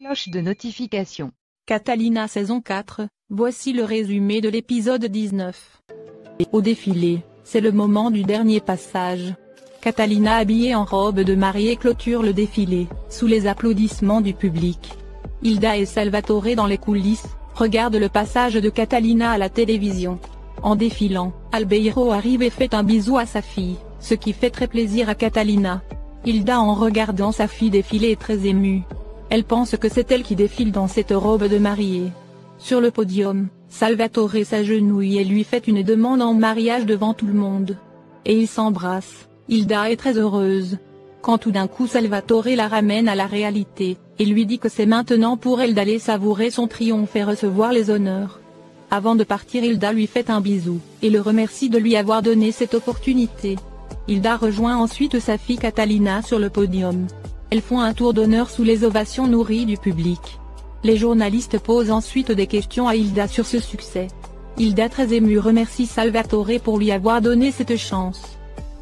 Cloche de notification. Catalina saison 4, voici le résumé de l'épisode 19. Au défilé, c'est le moment du dernier passage. Catalina habillée en robe de mariée clôture le défilé, sous les applaudissements du public. Hilda et Salvatore dans les coulisses, regardent le passage de Catalina à la télévision. En défilant, Albeiro arrive et fait un bisou à sa fille, ce qui fait très plaisir à Catalina. Hilda en regardant sa fille défiler est très émue. Elle pense que c'est elle qui défile dans cette robe de mariée. Sur le podium, Salvatore s'agenouille et lui fait une demande en mariage devant tout le monde. Et ils s'embrassent. Hilda est très heureuse. Quand tout d'un coup Salvatore la ramène à la réalité, et lui dit que c'est maintenant pour elle d'aller savourer son triomphe et recevoir les honneurs. Avant de partir, Hilda lui fait un bisou, et le remercie de lui avoir donné cette opportunité. Hilda rejoint ensuite sa fille Catalina sur le podium. Elles font un tour d'honneur sous les ovations nourries du public. Les journalistes posent ensuite des questions à Hilda sur ce succès. Hilda très émue remercie Salvatore pour lui avoir donné cette chance.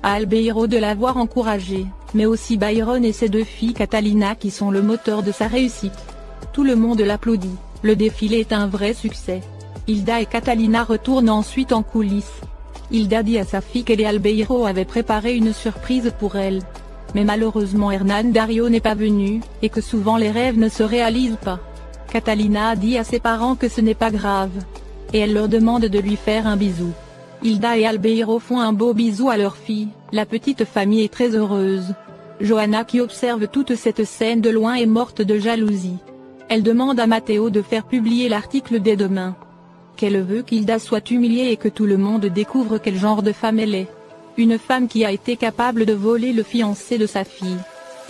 À Albeiro de l'avoir encouragée, mais aussi Byron et ses deux filles Catalina qui sont le moteur de sa réussite. Tout le monde l'applaudit, le défilé est un vrai succès. Hilda et Catalina retournent ensuite en coulisses. Hilda dit à sa fille qu'elle et Albeiro avaient préparé une surprise pour elle. Mais malheureusement Hernán Dario n'est pas venu, et que souvent les rêves ne se réalisent pas. Catalina a dit à ses parents que ce n'est pas grave. Et elle leur demande de lui faire un bisou. Hilda et Albeiro font un beau bisou à leur fille, la petite famille est très heureuse. Johanna qui observe toute cette scène de loin est morte de jalousie. Elle demande à Matteo de faire publier l'article dès demain. Qu'elle veut qu'Hilda soit humiliée et que tout le monde découvre quel genre de femme elle est. Une femme qui a été capable de voler le fiancé de sa fille.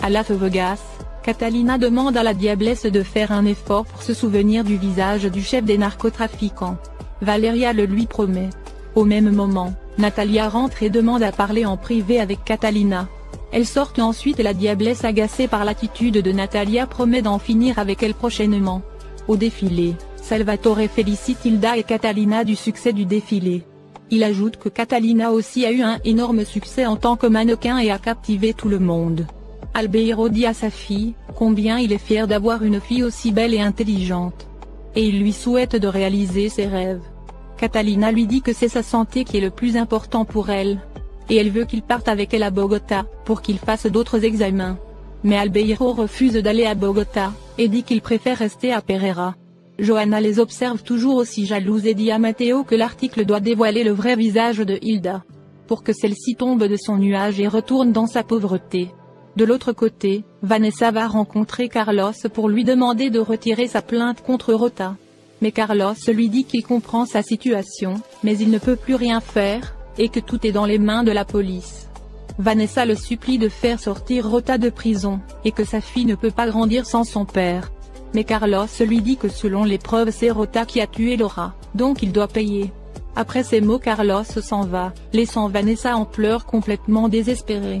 À Las Vegas, Catalina demande à la diablesse de faire un effort pour se souvenir du visage du chef des narcotrafiquants. Valeria le lui promet. Au même moment, Natalia rentre et demande à parler en privé avec Catalina. Elles sortent ensuite et la diablesse agacée par l'attitude de Natalia promet d'en finir avec elle prochainement. Au défilé, Salvatore félicite Hilda et Catalina du succès du défilé. Il ajoute que Catalina aussi a eu un énorme succès en tant que mannequin et a captivé tout le monde. Albeiro dit à sa fille, combien il est fier d'avoir une fille aussi belle et intelligente. Et il lui souhaite de réaliser ses rêves. Catalina lui dit que c'est sa santé qui est le plus important pour elle. Et elle veut qu'il parte avec elle à Bogota, pour qu'il fasse d'autres examens. Mais Albeiro refuse d'aller à Bogota, et dit qu'il préfère rester à Pereira. Johanna les observe toujours aussi jalouse et dit à Matteo que l'article doit dévoiler le vrai visage de Hilda. Pour que celle-ci tombe de son nuage et retourne dans sa pauvreté. De l'autre côté, Vanessa va rencontrer Carlos pour lui demander de retirer sa plainte contre Rota. Mais Carlos lui dit qu'il comprend sa situation, mais il ne peut plus rien faire, et que tout est dans les mains de la police. Vanessa le supplie de faire sortir Rota de prison, et que sa fille ne peut pas grandir sans son père. Mais Carlos lui dit que selon les preuves c'est Rota qui a tué Laura, donc il doit payer. Après ces mots Carlos s'en va, laissant Vanessa en pleurs complètement désespérée.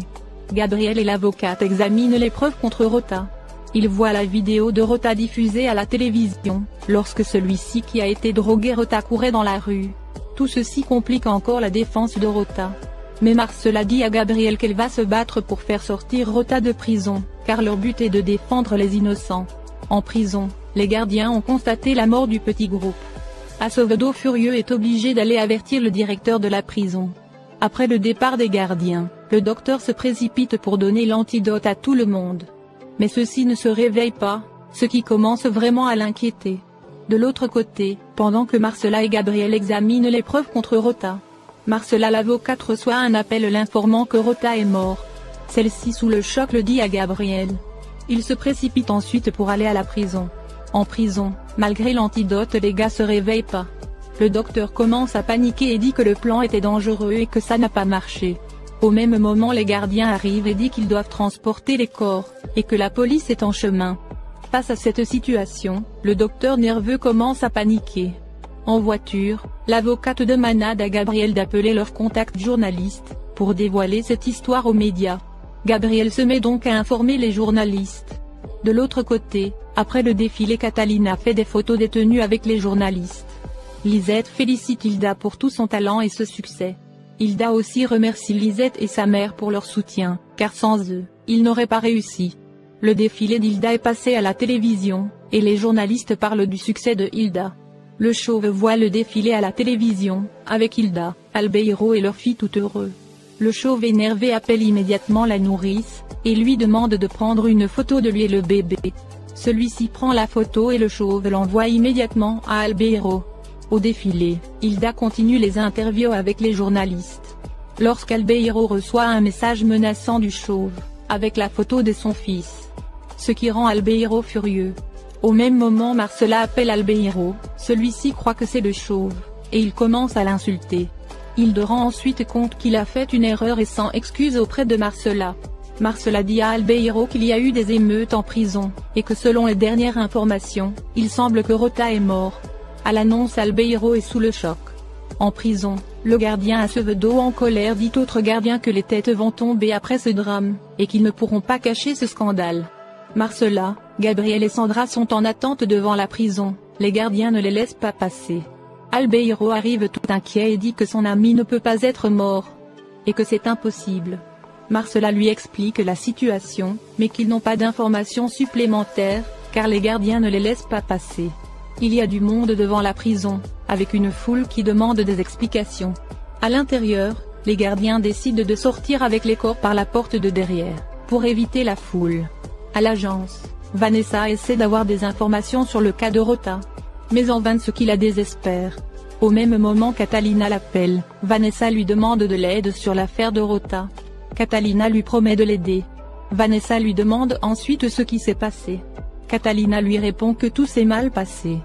Gabriel et l'avocate examinent les preuves contre Rota. Ils voient la vidéo de Rota diffusée à la télévision, lorsque celui-ci qui a été drogué Rota courait dans la rue. Tout ceci complique encore la défense de Rota. Mais Marcela dit à Gabriel qu'elle va se battre pour faire sortir Rota de prison, car leur but est de défendre les innocents. En prison, les gardiens ont constaté la mort du petit groupe. Acevedo furieux est obligé d'aller avertir le directeur de la prison. Après le départ des gardiens, le docteur se précipite pour donner l'antidote à tout le monde. Mais ceux-ci ne se réveillent pas, ce qui commence vraiment à l'inquiéter. De l'autre côté, pendant que Marcela et Gabriel examinent les preuves contre Rota, Marcela l'avocate reçoit un appel l'informant que Rota est mort. Celle-ci sous le choc le dit à Gabriel. Il se précipite ensuite pour aller à la prison. En prison, malgré l'antidote les gars se réveillent pas. Le docteur commence à paniquer et dit que le plan était dangereux et que ça n'a pas marché. Au même moment les gardiens arrivent et disent qu'ils doivent transporter les corps, et que la police est en chemin. Face à cette situation, le docteur nerveux commence à paniquer. En voiture, l'avocate demande à Gabriel d'appeler leur contact journaliste, pour dévoiler cette histoire aux médias. Gabriel se met donc à informer les journalistes. De l'autre côté, après le défilé Catalina fait des photos des tenues avec les journalistes. Lisette félicite Hilda pour tout son talent et ce succès. Hilda aussi remercie Lisette et sa mère pour leur soutien, car sans eux, ils n'auraient pas réussi. Le défilé d'Hilda est passé à la télévision, et les journalistes parlent du succès de Hilda. Le chauve voit le défilé à la télévision, avec Hilda, Albeiro et leur fille tout heureux. Le chauve énervé appelle immédiatement la nourrice, et lui demande de prendre une photo de lui et le bébé. Celui-ci prend la photo et le chauve l'envoie immédiatement à Albeiro. Au défilé, Hilda continue les interviews avec les journalistes. Lorsqu'Albeiro reçoit un message menaçant du chauve, avec la photo de son fils. Ce qui rend Albeiro furieux. Au même moment Marcela appelle Albeiro, celui-ci croit que c'est le chauve, et il commence à l'insulter. Il rend ensuite compte qu'il a fait une erreur et s'en excuse auprès de Marcela. Marcela dit à Albeiro qu'il y a eu des émeutes en prison, et que selon les dernières informations, il semble que Rota est mort. À l'annonce Albeiro est sous le choc. En prison, le gardien Acevedo en colère dit autres gardiens que les têtes vont tomber après ce drame, et qu'ils ne pourront pas cacher ce scandale. Marcela, Gabriel et Sandra sont en attente devant la prison, les gardiens ne les laissent pas passer. Albeiro arrive tout inquiet et dit que son ami ne peut pas être mort, et que c'est impossible. Marcela lui explique la situation, mais qu'ils n'ont pas d'informations supplémentaires, car les gardiens ne les laissent pas passer. Il y a du monde devant la prison, avec une foule qui demande des explications. À l'intérieur, les gardiens décident de sortir avec les corps par la porte de derrière, pour éviter la foule. À l'agence, Vanessa essaie d'avoir des informations sur le cas de Rota. Mais en vain, ce qui la désespère. Au même moment Catalina l'appelle, Vanessa lui demande de l'aide sur l'affaire de Rota. Catalina lui promet de l'aider. Vanessa lui demande ensuite ce qui s'est passé. Catalina lui répond que tout s'est mal passé.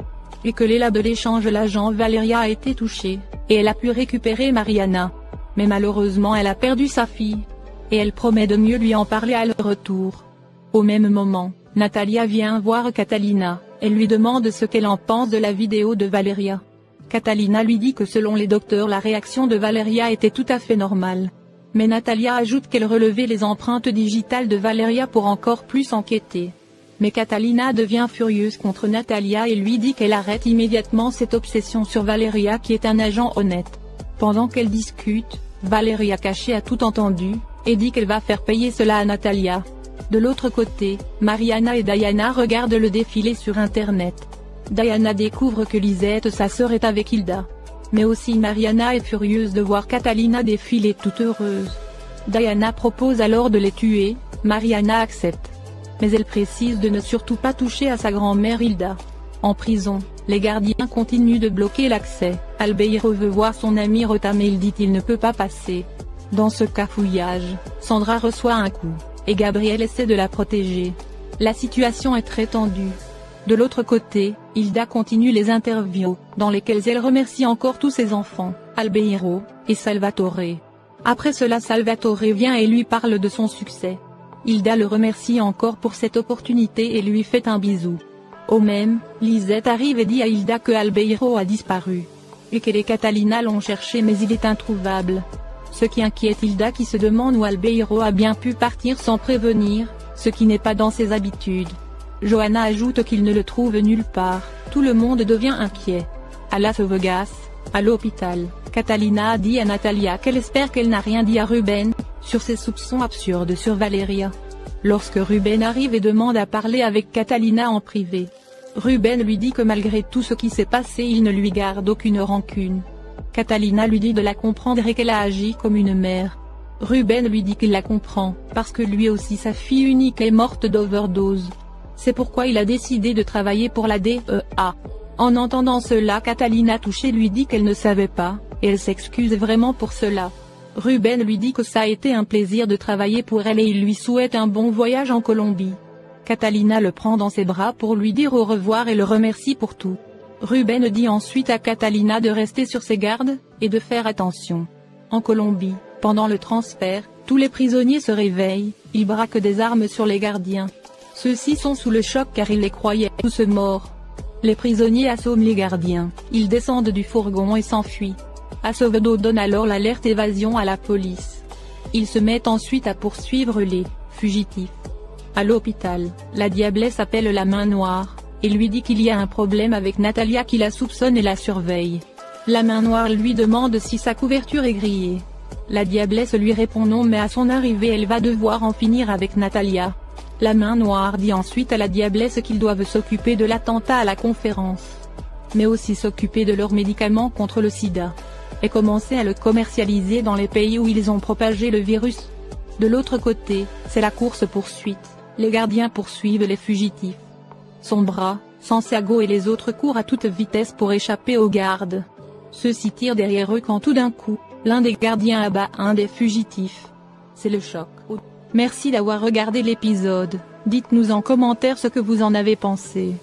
Et que l'élan de l'échange l'agent Valeria a été touchée, et elle a pu récupérer Mariana. Mais malheureusement elle a perdu sa fille. Et elle promet de mieux lui en parler à leur retour. Au même moment, Natalia vient voir Catalina, elle lui demande ce qu'elle en pense de la vidéo de Valeria. Catalina lui dit que selon les docteurs la réaction de Valeria était tout à fait normale. Mais Natalia ajoute qu'elle relevait les empreintes digitales de Valeria pour encore plus enquêter. Mais Catalina devient furieuse contre Natalia et lui dit qu'elle arrête immédiatement cette obsession sur Valeria qui est un agent honnête. Pendant qu'elle discute, Valeria cachée a tout entendu, et dit qu'elle va faire payer cela à Natalia. De l'autre côté, Mariana et Diana regardent le défilé sur internet. Diana découvre que Lisette sa sœur est avec Hilda. Mais aussi Mariana est furieuse de voir Catalina défiler toute heureuse. Diana propose alors de les tuer, Mariana accepte. Mais elle précise de ne surtout pas toucher à sa grand-mère Hilda. En prison, les gardiens continuent de bloquer l'accès, Albeiro veut voir son ami Rota mais il dit qu'il ne peut pas passer. Dans ce cafouillage, Sandra reçoit un coup, et Gabriel essaie de la protéger. La situation est très tendue. De l'autre côté, Hilda continue les interviews, dans lesquelles elle remercie encore tous ses enfants, Albeiro, et Salvatore. Après cela Salvatore vient et lui parle de son succès. Hilda le remercie encore pour cette opportunité et lui fait un bisou. Au même, Lisette arrive et dit à Hilda que Albeiro a disparu. Et que les Catalina l'ont cherché mais il est introuvable. Ce qui inquiète Hilda qui se demande où Albeiro a bien pu partir sans prévenir, ce qui n'est pas dans ses habitudes. Johanna ajoute qu'il ne le trouve nulle part, tout le monde devient inquiet. À Las Vegas, à l'hôpital, Catalina a dit à Natalia qu'elle espère qu'elle n'a rien dit à Ruben, sur ses soupçons absurdes sur Valeria. Lorsque Ruben arrive et demande à parler avec Catalina en privé, Ruben lui dit que malgré tout ce qui s'est passé il ne lui garde aucune rancune. Catalina lui dit de la comprendre et qu'elle a agi comme une mère. Ruben lui dit qu'il la comprend, parce que lui aussi sa fille unique est morte d'overdose. C'est pourquoi il a décidé de travailler pour la DEA. En entendant cela Catalina touchée lui dit qu'elle ne savait pas, et elle s'excuse vraiment pour cela. Ruben lui dit que ça a été un plaisir de travailler pour elle et il lui souhaite un bon voyage en Colombie. Catalina le prend dans ses bras pour lui dire au revoir et le remercie pour tout. Ruben dit ensuite à Catalina de rester sur ses gardes, et de faire attention. En Colombie, pendant le transfert, tous les prisonniers se réveillent, ils braquent des armes sur les gardiens. Ceux-ci sont sous le choc car ils les croyaient tous morts. Les prisonniers assomment les gardiens, ils descendent du fourgon et s'enfuient. Acevedo donne alors l'alerte évasion à la police. Ils se mettent ensuite à poursuivre les fugitifs. À l'hôpital, la diablesse appelle la main noire, et lui dit qu'il y a un problème avec Natalia qui la soupçonne et la surveille. La main noire lui demande si sa couverture est grillée. La diablesse lui répond non mais à son arrivée elle va devoir en finir avec Natalia. La main noire dit ensuite à la diablesse qu'ils doivent s'occuper de l'attentat à la conférence, mais aussi s'occuper de leurs médicaments contre le sida, et commencer à le commercialiser dans les pays où ils ont propagé le virus. De l'autre côté, c'est la course-poursuite, les gardiens poursuivent les fugitifs. Son bras, Santiago et les autres courent à toute vitesse pour échapper aux gardes. Ceux-ci tirent derrière eux quand tout d'un coup, l'un des gardiens abat un des fugitifs. C'est le choc. Merci d'avoir regardé l'épisode, dites-nous en commentaire ce que vous en avez pensé.